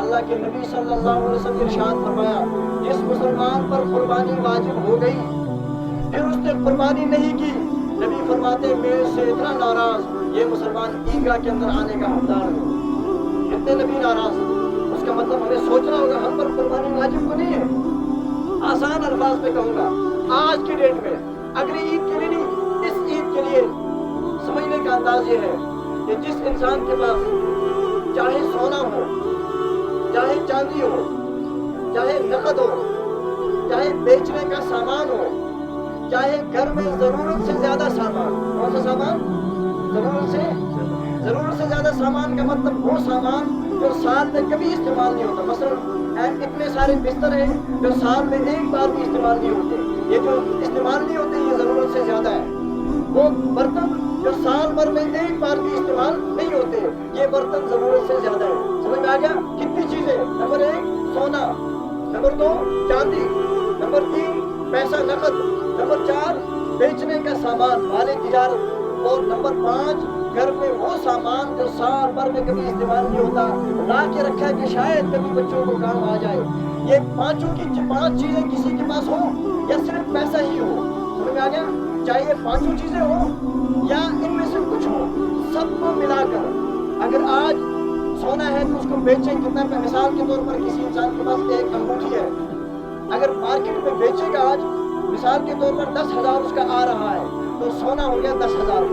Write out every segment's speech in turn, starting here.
اللہ کے نبی صلی اللہ علیہ وسلم نے ارشاد فرمایا جس مسلمان پر قربانی واجب ہو گئی پھر اس نے قربانی نہیں کی، نبی فرماتے میرے سے اتنا ناراض یہ مسلمان عیدگاہ کے اندر آنے کا حقدار ہے۔ کتنے نبی ناراض، اس کا مطلب ہمیں سوچنا ہوگا ہم پر قربانی واجب تو نہیں ہے۔ آسان الفاظ میں کہوں گا آج کی ڈیٹ میں اگلی عید کے لیے نہیں، اس عید کے لیے سمجھنے کا انداز یہ ہے کہ جس انسان کے پاس چاہے سونا ہو، چاہے چاندی ہو، چاہے نقد ہو، چاہے بیچنے کا سامان ہو، چاہے گھر میں ضرورت سے زیادہ سامان، کون سا سامان؟ ضرورت سے زیادہ سامان کا مطلب وہ سامان جو سال میں کبھی استعمال نہیں ہوتا۔ مثلا اتنے سارے بستر ہیں جو سال میں ایک بار بھی استعمال نہیں ہوتے، یہ جو استعمال نہیں ہوتے یہ ضرورت سے زیادہ ہے۔ وہ برتن جو سال بھر میں ایک بار بھی استعمال نہیں ہوتے، یہ برتن ضرورت سے زیادہ ہے۔ سمجھ میں آ گیا؟ کتنی چیزیں؟ نمبر 1 سونا، نمبر 2 چاندی، نمبر 3 پیسہ نقد، نمبر 4 بیچنے کا سامان مال تجارت، اور نمبر 5 گھر میں وہ سامان جو سال بھر میں کبھی استعمال نہیں ہوتا، لا کے رکھا ہے کہ شاید کبھی بچوں کو کام آ جائے۔ یہ پانچوں کی 5 چیزیں کسی کے پاس ہو یا صرف پیسہ ہی ہو، سمجھ میں آ گیا؟ چاہے یہ 5 چیزیں ہوں یا ان میں سے کچھ ہو، سب کو ملا کر اگر آج سونا ہے تو اس کو بیچیں کتنا پہ؟ مثال کے طور پر کسی انسان کے پاس ایک انگوٹھی ہے، اگر مارکیٹ میں بیچے گا آج مثال کے طور پر 10,000 اس کا آ رہا ہے تو سونا ہو گیا 10,000۔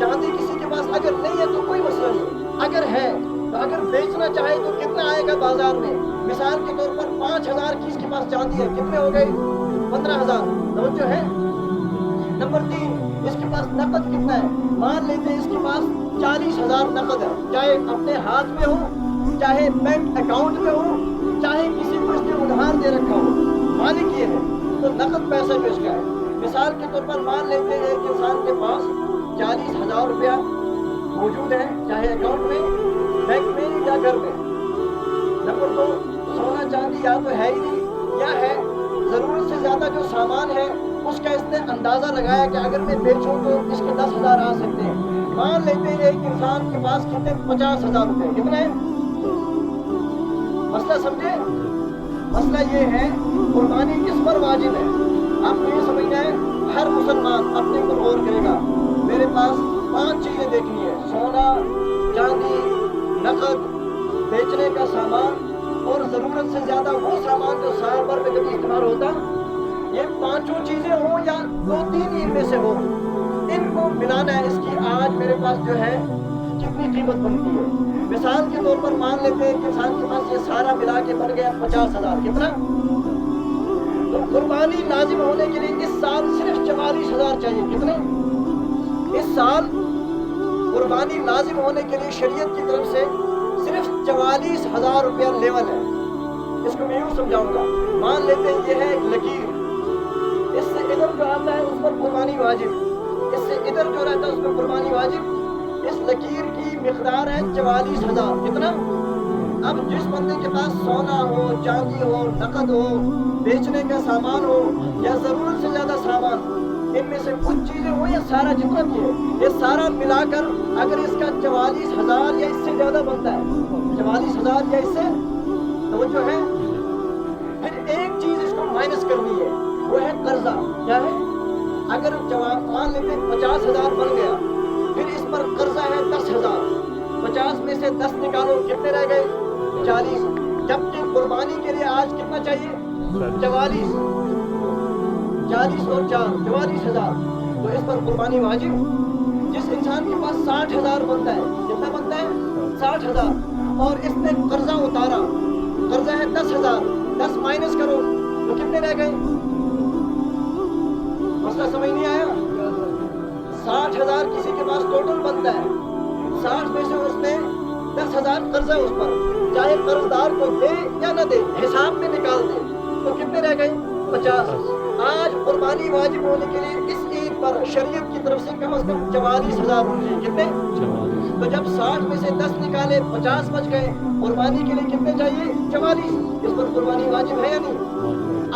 چاندی کسی کے پاس اگر نہیں ہے تو کوئی مسئلہ نہیں، اگر ہے تو اگر بیچنا چاہے تو کتنا آئے گا بازار میں؟ مثال کے طور پر 5,000 کی اس کے پاس چاندی ہے، کتنے ہو گئے؟ 15,000۔ توجہ ہے؟ نمبر 3 اس کے پاس نقد کتنا ہے؟ مان لیتے ہیں اس کے پاس 40,000 نقد ہے، چاہے اپنے ہاتھ میں ہو، چاہے بینک اکاؤنٹ میں ہو، چاہے کسی کو اس نے ادھار دے رکھا ہو، مالک یہ ہے تو نقد پیسہ جو اس کا ہے۔ مثال کے طور پر مان لیتے ہیں ایک انسان کے پاس 40,000 روپیہ موجود ہے، چاہے اکاؤنٹ میں، بینک میں یا گھر میں۔ نمبر 2 سونا چاندی یا تو ہے ہی نہیں یا ہے ضرورت سے زیادہ جو سامان ہے اس کا اس نے اندازہ لگایا کہ اگر میں بیچوں تو اس کے 10,000 آ سکتے ہیں۔ مان لیتے ہیں ایک انسان کے پاس کتنے؟ 50,000 روپے، کتنا ہے؟ مسئلہ سمجھے؟ مسئلہ یہ ہے قربانی کس پر واجب ہے؟ آپ کو یہ سمجھنا ہے ہر مسلمان اپنے پر غور کرے گا، میرے پاس 5 چیزیں دیکھنی ہے، سونا، چاندی، نقد، بیچنے کا سامان اور ضرورت سے زیادہ وہ سامان جو سال بھر میں کبھی استعمال ہوتا۔ یہ 5 چیزیں ہوں یا 2-3 ان میں سے ہو، ان کو ملانا ہے۔ اس کی آج میرے پاس جو ہے کتنی قیمت بنتی ہے؟ مثال کے طور پر مان لیتے ہیں کہ انسان کے پاس یہ سارا ملا کے بن گیا 50,000، کتنا؟ تو قربانی لازم ہونے کے لیے اس سال صرف 44,000 چاہیے، کتنے؟ اس سال قربانی لازم ہونے کے لیے شریعت کی طرف سے صرف 44,000 روپیہ لیول ہے۔ اس کو میں یوں سمجھاؤں گا، مان لیتے ہیں یہ ہے ایک لکیر، اس سے ادھر جو آتا ہے اس پر قربانی واجب، اس سے ادھر جو رہتا ہے اس پر قربانی واجب۔ اس لکیر کی مقدار ہے 44,000، کتنا؟ اب جس بندے کے پاس سونا ہو، چاندی ہو، نقد ہو، بیچنے کا سامان ہو یا ضرورت سے زیادہ سامان، ان میں سے کچھ چیزیں ہو یا سارا جتنا بھی ہے، یہ سارا ملا کر اگر اس کا 44,000 یا اس سے زیادہ بنتا ہے، 44,000 یا اس سے، توجہ ہے؟ پھر ایک چیز اس کو مائنس کرنی ہے، وہ ہے قرضہ۔ کیا ہے؟ اگر مان لیتے 50,000 بن گیا، پھر اس پر قرضہ ہے 10,000، 50 میں سے 10 نکالو، کتنے رہ گئے؟ 40۔ جبکہ قربانی کے لیے آج کتنا چاہیے؟ 44، 40 اور 4 44,000، تو اس پر قربانی واجب۔ جس انسان کے پاس 60,000 بنتا ہے، کتنا بنتا ہے؟ 60,000، اور اس نے قرضہ اتارا، قرضہ ہے 10,000، 10 مائنس کرو تو کتنے رہ گئے؟ مسئلہ سمجھ نہیں آیا؟ 60,000 کسی کے پاس ٹوٹل بنتا ہے، 60 میں سے اس نے 10,000 قرضہ اس پر، چاہے قرضدار کو دے یا نہ دے، حساب میں نکال دے تو کتنے رہ گئے؟ 50۔ آج قربانی واجب ہونے کے لیے اس عید پر شریعت کی طرف سے کم از کم 44,000 ہونے، کتنے؟ تو جب 60 میں سے 10 نکالے 50 بچ گئے، قربانی کے لیے کتنے چاہیے؟ 44۔ اس پر قربانی واجب ہے یا نہیں؟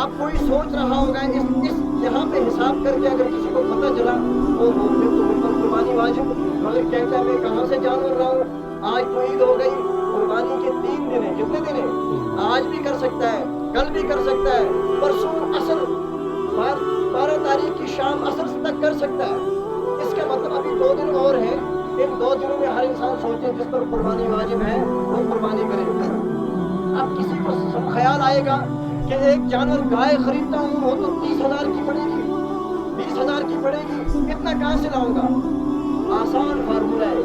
اب کوئی سوچ رہا ہوگا اس یہاں پہ حساب کر کے اگر کسی کو پتہ چلا تو پھر تو ان پر قربانی واجب، مگر کہتا ہے میں کہاں سے جانور رہا ہوں، آج تو عید ہو گئی، قربانی کے 3 دن ہیں، کتنے بھی کر سکتا ہے، پرسوں عصر 12 تاریخ کی شام عصر تک کر سکتا ہے۔ اس کا مطلب ابھی 2 دن اور ہیں، ان 2 دنوں میں ہر انسان سوچے جس پر قربانی واجب ہے وہ قربانی کرے۔ اب کسی کو خیال آئے گا کہ ایک جانور گائے خریدتا ہوں وہ تو 30,000 کی پڑے گی، 20,000 کی پڑے گی، اتنا کہاں سے لاؤں گا؟ آسان فارمولہ ہے،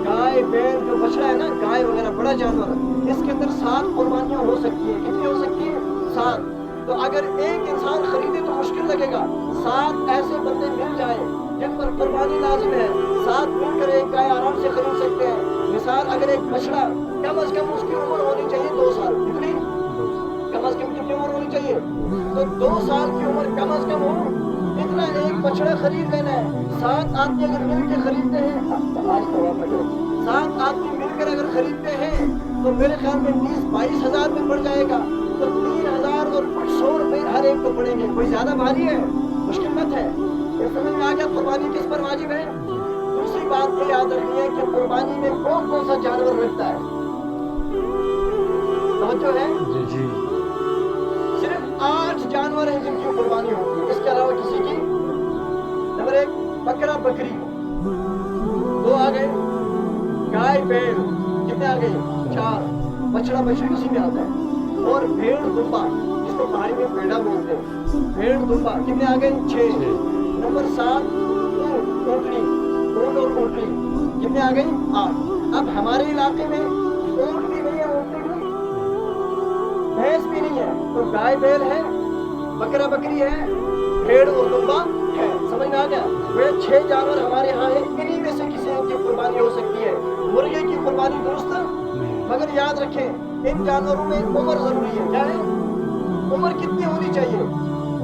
گائے بیل جو بچڑا ہے نا، گائے وغیرہ بڑا جانور، اس کے اندر 7 قربانیاں ہو سکتی ہیں۔ کتنی ہو سکتی ہیں؟ 7۔ تو اگر ایک انسان خریدے تو مشکل لگے گا، 7 ایسے بندے مل جائیں جن پر قربانی لازم ہے، 7 مل کر ایک گائے آرام سے خرید سکتے ہیں۔ مثال اگر ایک بچڑا کم از کم اس کی عمر ہونی چاہیے 2 سال، کتنی؟ کم از کم کتنی عمر ہونی چاہیے؟ تو 2 سال کی عمر کم از کم ہو، اتنا ایک بچڑا خرید لینا ہے۔ 7 آدمی اگر مل کے خریدتے ہیں، 7 آدمی مل کر اگر خریدتے ہیں تو میرے خیال میں 20-22 ہزار میں پڑ جائے گا، تو 3,000 اور کچھ 100 روپے ہر ایک کو پڑیں گے۔ کوئی زیادہ بھاری ہے؟ مشکل مت ہے۔ یہ سمجھ میں آ گیا قربانی کس پر واجب ہے؟ دوسری بات یہ یاد رکھنی ہے کہ قربانی میں کون کون سا جانور لگتا ہے؟ توجہ ہے؟ جی صرف 8 جانور ہیں جن کی قربانی ہوتی ہے، اس کے علاوہ کسی کی۔ نمبر 1 بکرا بکری، 2 آ گئے، گائے بیل کتنے آ گئے؟ 4، بچڑا بچڑی اسی میں آتا ہے، اور بھیڑ دمبا جس کو پہاڑی میں پیڑا بولتے ہیں، بھیڑ دمبا کتنے آ گئے؟ 6۔ نمبر 7 اونٹنی، اونٹ اور اونٹنی کتنے آ گئے؟ 8۔ اب ہمارے علاقے میں اونٹ بھی نہیں ہے، اونٹنی بھی، بھینس بھی نہیں ہے، تو گائے بیل ہے، بکرا بکری ہے، بھیڑ اور دمبا ہے۔ سمجھ میں آ گیا؟ وہ 6 جانور ہمارے ہاں ہیں، انہی میں سے کسی ایک کی قربانی ہو سکتی ہے۔ مرغے کی قربانی درست، مگر یاد رکھیں ان جانوروں میں عمر ضروری ہے۔ کیا ہے؟ عمر کتنی ہونی چاہیے؟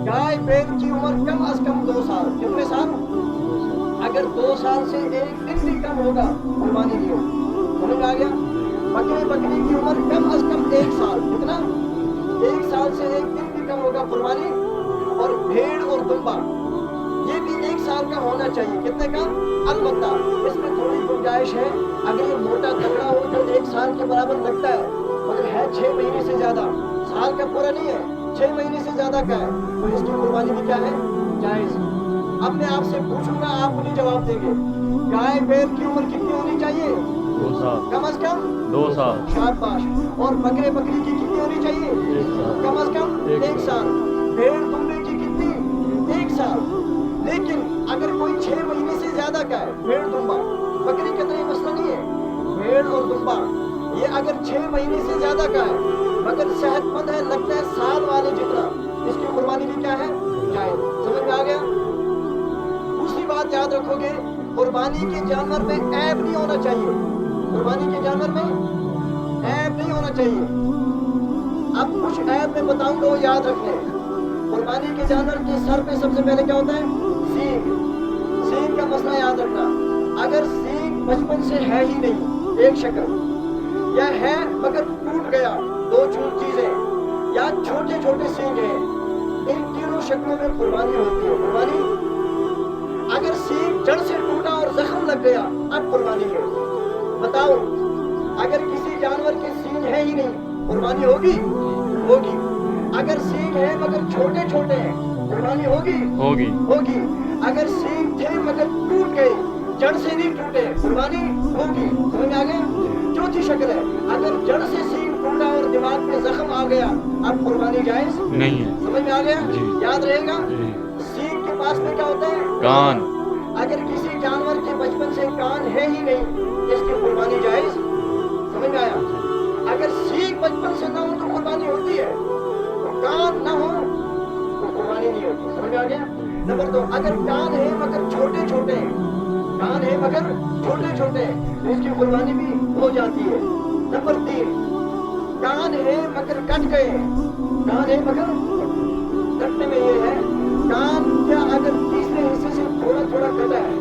گائے بیل کی عمر کم از کم 2 سال۔ کتنے سال؟ اگر 2 سال سے 1 دن بھی کم ہوگا قربانی نہیں ہوگی۔ سمجھ میں آ گیا؟ بکرے بکری کی عمر کم از کم 1 سال۔ کتنا؟ 1 سال سے 1 دن بھی کم ہوگا قربانی۔ اور بھیڑ اور دمبا یہ بھی 1 سال کا ہونا چاہیے۔ کتنے کا؟ البتہ اس میں تھوڑی گنجائش ہے، اگر یہ موٹا تگڑا ہو جو 1 سال کے برابر لگتا ہے مگر ہے 6 مہینے سے زیادہ، سال کا پورا نہیں ہے، 6 مہینے سے زیادہ کا ہے، تو اس کی قربانی بھی کیا ہے؟ جائز۔ اب میں آپ سے پوچھوں گا، آپ مجھے جواب دیں گے، گائے بیل کی عمر کتنی ہونی چاہیے؟ 2 سال، کم از کم 2 سال، شاباش۔ اور بکرے بکری کی کتنی ہونی چاہیے؟ 1 سال، کم از کم 1 سال۔ بھیڑ دمبے کی کتنی؟ 1 سال۔ لیکن اگر کوئی 6 مہینے سے زیادہ کا ہے، بھیڑ دمبا، بکری کے اندر یہ مسئلہ نہیں ہے، بھیڑ اور دمبا یہ اگر 6 مہینے سے زیادہ کا ہے مگر صحت مند ہے، لگتا ہے سال والے جتنا، اس کی قربانی بھی کیا ہے؟ جائز۔ سمجھ میں آ گیا؟ دوسری بات یاد رکھو گے، قربانی کے جانور میں عیب نہیں ہونا چاہیے، قربانی کے جانور میں عیب نہیں ہونا چاہیے۔ اب کچھ عیب میں بتاؤں گا وہ یاد رکھنے۔ قربانی کے جانور کے سر پہ سب سے پہلے کیا ہوتا ہے؟ سینگ۔ سینگ کا مسئلہ یاد رکھنا، اگر سینگ بچپن سے ہے ہی نہیں، ایک شکل، یا ہے مگر ٹوٹ گیا، 2 چیزیں، یا چھوٹے چھوٹے سینگ ہیں، ان تینوں شکلوں میں قربانی ہوتی ہے۔ قربانی اگر سینگ جڑ سے ٹوٹا اور زخم لگ گیا، اب قربانی نہیں ہوتی۔ بتاؤ، اگر کسی جانور کے سینگ ہے ہی نہیں، قربانی ہوگی؟ ہوگی۔ اگر سینگ ہے مگر چھوٹے چھوٹے ہیں، قربانی ہوگی۔ اگر سینگ تھے مگر ٹوٹ گئے، جڑ سے نہیں ٹوٹے، قربانی ہوگی۔ سمجھ میں آ گیا؟ چوتھی شکل ہے، اگر جڑ سے سینگ ٹوٹا اور دماغ میں زخم آ گیا، اب قربانی جائز نہیں ہے۔ سمجھ میں آ گیا؟ جی۔ یاد رہے گا؟ جی۔ سینگ کے پاس میں کیا ہوتا ہے؟ کان۔ اگر کسی جانور کے بچپن سے کان ہے ہی نہیں، اس کی قربانی جائز۔ سمجھ میں آیا؟ اگر سینگ بچپن سے نہ ہو تو قربانی ہوتی ہے، کان نہ ہو تو قربانی نہیں ہوتی۔ سمجھ میں آ گیا؟ نمبر 2، اگر کان ہے مگر چھوٹے چھوٹے ہیں، کان ہے مگر چھوٹے چھوٹے ہیں تو اس کی قربانی بھی ہو جاتی ہے۔ نمبر 3، کان ہے مگر کٹ گئے، کان ہے مگر کٹنے میں یہ ہے، کان کیا اگر تیسرے حصے سے تھوڑا تھوڑا کٹا ہے،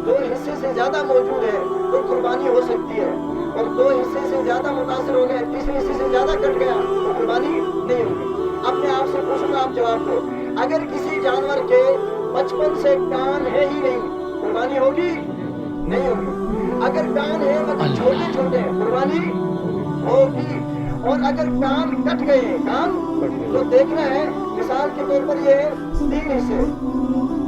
2 حصے سے زیادہ موجود ہے تو قربانی ہو سکتی ہے، اور 2 حصے سے زیادہ متاثر ہو گئے، تیسرے حصے سے زیادہ کٹ گیا تو قربانی نہیں ہوگی۔ اب میں آپ سے پوچھوں گا، آپ جواب دو، اگر کسی جانور کے بچپن سے کان ہے ہی نہیں، قربانی ہوگی؟ نہیں ہوگی۔ اگر کان ہے مگر چھوٹے چھوٹے ہیں، قربانی ہوگی۔ اور اگر کان کٹ گئے تو دیکھنا ہے مثال کے طور پر یہ 3 حصے،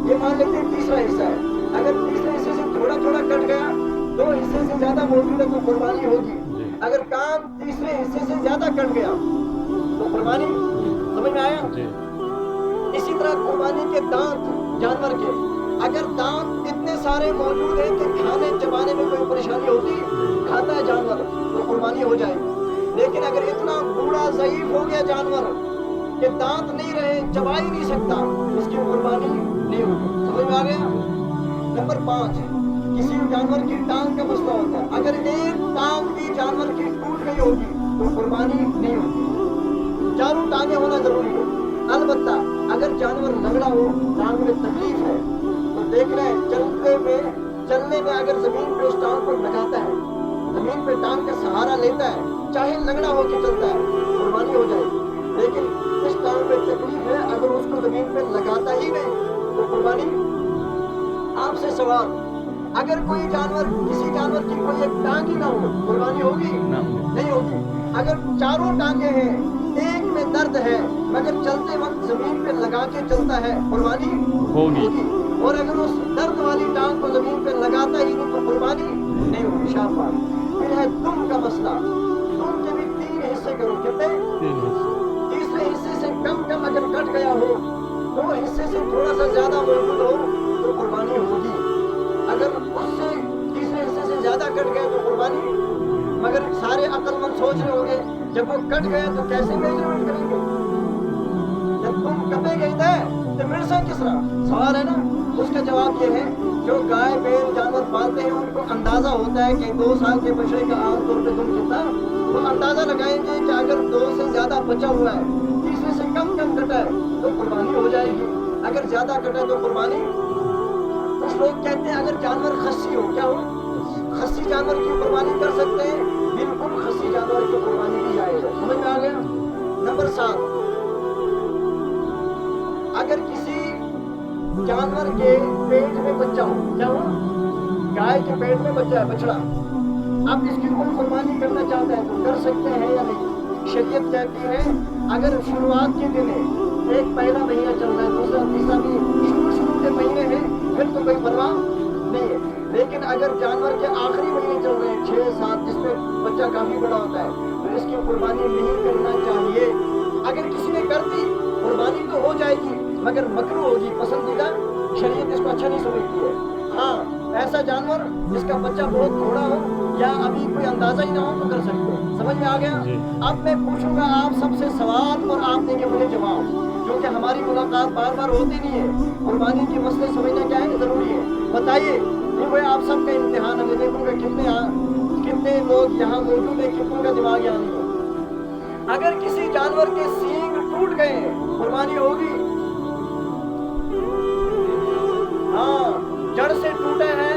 یہ مان لیتے ہیں تیسرا حصہ ہے، اگر تیسرے حصے سے تھوڑا تھوڑا کٹ گیا 2 حصے سے زیادہ موجود ہے تو قربانی ہوگی، اگر کان تیسرے حصے سے زیادہ کٹ گیا تو قربانی، سمجھ میں آیا؟ اسی طرح قربانی کے دانت جانور کے، اگر دانت اتنے سارے موجود ہیں کہ کھانے چبانے میں کوئی پریشانی ہوتی، کھاتا ہے جانور تو قربانی ہو جائے گی، لیکن اگر اتنا بوڑھا ضعیف ہو گیا جانور کہ دانت نہیں رہے، چبا ہی نہیں سکتا، اس کی قربانی نہیں ہوگی، سمجھ میں آ گیا؟ نمبر 5، کسی جانور کی ٹانگ کا مسئلہ ہوتا ہے، اگر ایک ٹانگ بھی جانور کی ٹوٹ گئی ہوگی تو قربانی نہیں ہوگی، چاروں ٹانگیں ہونا ضروری ہے، البتہ اگر جانور لنگڑا ہو، ٹانگ میں تکلیف ہے تو دیکھ رہے ہیں چلنے میں اگر زمین پہ اس ٹانگ کو لگاتا ہے، زمین پہ ٹانگ کا سہارا لیتا ہے، چاہے لنگڑا ہو کے چلتا ہے قربانی ہو جائے گی، لیکن اس ٹانگ میں تکلیف ہے اگر اس کو زمین پہ لگاتا ہی نہیں تو قربانی۔ آپ سے سوال، اگر کوئی جانور، کسی جانور کی کوئی ایک ٹانگ ہی نہ ہو، قربانی ہوگی؟ نہیں ہوگی، اگر چاروں ٹانگیں ہیں، ایک میں درد ہے مگر چلتے وقت زمین پہ لگا کے چلتا ہے، قربانی ہوگی، اور اگر اس درد والی ٹانگ کو زمین پہ لگاتا ہی نہیں تو قربانی نہیں ہوگی۔ شاباش۔ پھر ہے دم کا مسئلہ، دم کے بھی 3 حصے کرو، کتنے؟ تیسرے حصے سے کم اگر کٹ گیا ہو، 2 حصے سے تھوڑا سا زیادہ موجود ہو تو قربانی ہوگی، اگر اس سے تیسرے حصے سے زیادہ کٹ گیا تو قربانی، مگر سارے عقل مند سوچ رہے ہوں گے جب وہ کٹ گیا تو کیسے میجرمنٹ کریں گے؟ جب تم کپے گئے تھے تو مرسا کس طرح؟ سوال ہے نا، اس کا جواب یہ ہے جو گائے بیل جانور پالتے ہیں ان کو اندازہ ہوتا ہے کہ 2 سال کے بچڑے کا عام طور پہ دم کتنا، وہ اندازہ لگائیں گے کہ اگر 2 سے زیادہ بچا ہوا ہے، تیسرے سے کم کٹا ہے تو قربانی ہو جائے گی، اگر زیادہ کٹا ہے تو قربانی۔ کچھ لوگ کہتے ہیں اگر جانور خصی ہو، کیا ہو؟ خصی جانور کی قربانی کر سکتے ہیں، بالکل خصی جانور کی قربانی کی جائے گی، سمجھ میں آ گیا؟ نمبر 7، اگر کسی جانور کے پیٹ میں بچہ ہو، کیا ہو؟ گائے کے پیٹ میں بچہ ہے، بچڑا، اب اس کی کوئی قربانی کرنا چاہتا ہے تو کر سکتے ہیں یا نہیں؟ شریعت کہتی ہے اگر شروعات کے دن ہے، ایک پہلا مہینہ چل رہا ہے، دوسرا تیسرا بھی شروع کے مہینے ہیں، پھر تو کوئی پرواہ نہیں ہے، لیکن اگر جانور کے آخری مہینے چل رہے ہیں 6 7 جس میں بچہ کافی بڑا ہوتا ہے تو اس کی قربانی نہیں کرنا چاہیے، اگر کسی نے کر دی قربانی تو ہو جائے گی مگر مکروہ ہوگی، پسندیدہ، شریعت اس کو اچھا نہیں سمجھتی ہے۔ ہاں ایسا جانور جس کا بچہ بہت تھوڑا ہو یا ابھی کوئی اندازہ ہی نہ ہو تو کر سکتے ہیں، سمجھ میں آ گیا؟ اب میں پوچھوں گا آپ سب سے سوال اور آپ دیں گے مجھے جواب، کیونکہ ہماری ملاقات بار بار ہوتی نہیں ہے، قربانی کے مسئلے سمجھنا کیا ہے ضروری ہے، بتائیے، یہ آپ سب کا امتحان ہے، میں دیکھوں گا کتنے لوگ یہاں موجود ہیں، کتنوں کا دماغ یہاں نہیں ہے۔ اگر کسی جانور کے سینگ ٹوٹ گئے قربانی ہوگی؟ ہاں، جڑ سے ٹوٹا ہے،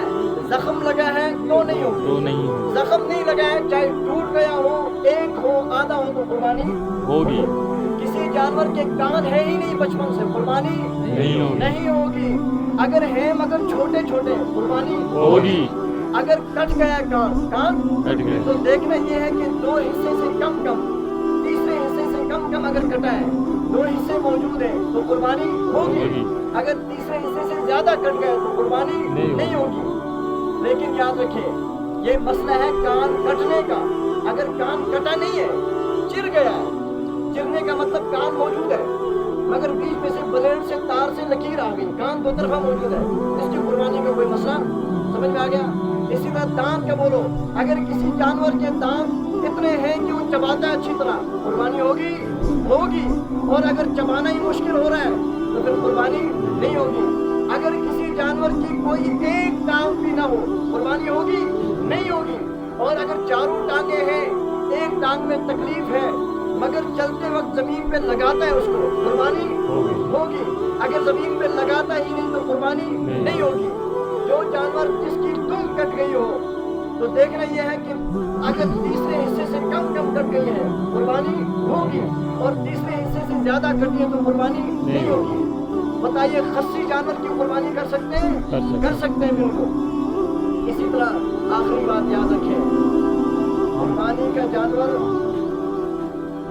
زخم لگا ہے تو نہیں ہوگی، زخم نہیں لگا ہے چاہے ٹوٹ گیا ہو، ایک ہو آدھا ہو تو قربانی ہوگی، کسی جانور کے کان ہے ہی نہیں بچپن سے، قربانی نہیں ہوگی، اگر ہے مگر چھوٹے چھوٹے قربانی ہوگی، اگر کٹ گیا کان تو دیکھنا یہ ہے کہ 2 حصے سے کم، تیسرے حصے سے کم اگر کٹا ہے، 2 حصے موجود ہیں تو قربانی ہوگی، اگر تیسرے حصے سے زیادہ کٹ گئے تو قربانی نہیں ہوگی، لیکن یاد رکھیں یہ مسئلہ ہے کان کٹنے کا، اگر کان کٹا نہیں ہے، چر گیا ہے، چرنے کا مطلب کان موجود ہے مگر بیچ میں سے بلیڈ سے تار سے لکیر آ گئی، کان 2 طرفہ موجود ہے، اس کی قربانی کا کوئی مسئلہ، سمجھ میں آ گیا؟ اسی طرح دانت کا بولو، اگر کسی جانور کے دانت اتنے ہیں کہ وہ چباتا ہے اچھی طرح، قربانی ہوگی، اور اگر چبانا ہی مشکل ہو رہا ہے تو پھر قربانی نہیں ہوگی، اگر کسی جانور کی کوئی ایک ٹانگ بھی نہ ہو قربانی ہوگی نہیں ہوگی، اور اگر چاروں ٹانگیں ہیں، ایک ٹانگ میں تکلیف ہے مگر چلتے وقت زمین پہ لگاتا ہے اس کو، قربانی ہوگی، اگر زمین پہ لگاتا ہی نہیں تو قربانی نہیں ہوگی، جو جانور جس کی دم کٹ گئی ہو تو دیکھنا یہ ہے کہ اگر تیسرے حصے سے کم کٹ گئی ہے قربانی ہوگی، اور تیسرے حصے سے زیادہ کٹی ہے تو قربانی نہیں ہوگی۔ بتائیے خصی جانور کی قربانی کر سکتے ہیں؟ کر سکتے ہیں بالکل۔ اسی طرح آخری بات یاد رکھیں، قربانی کا جانور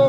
2,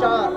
4।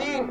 3,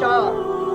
4।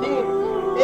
3।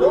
2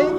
1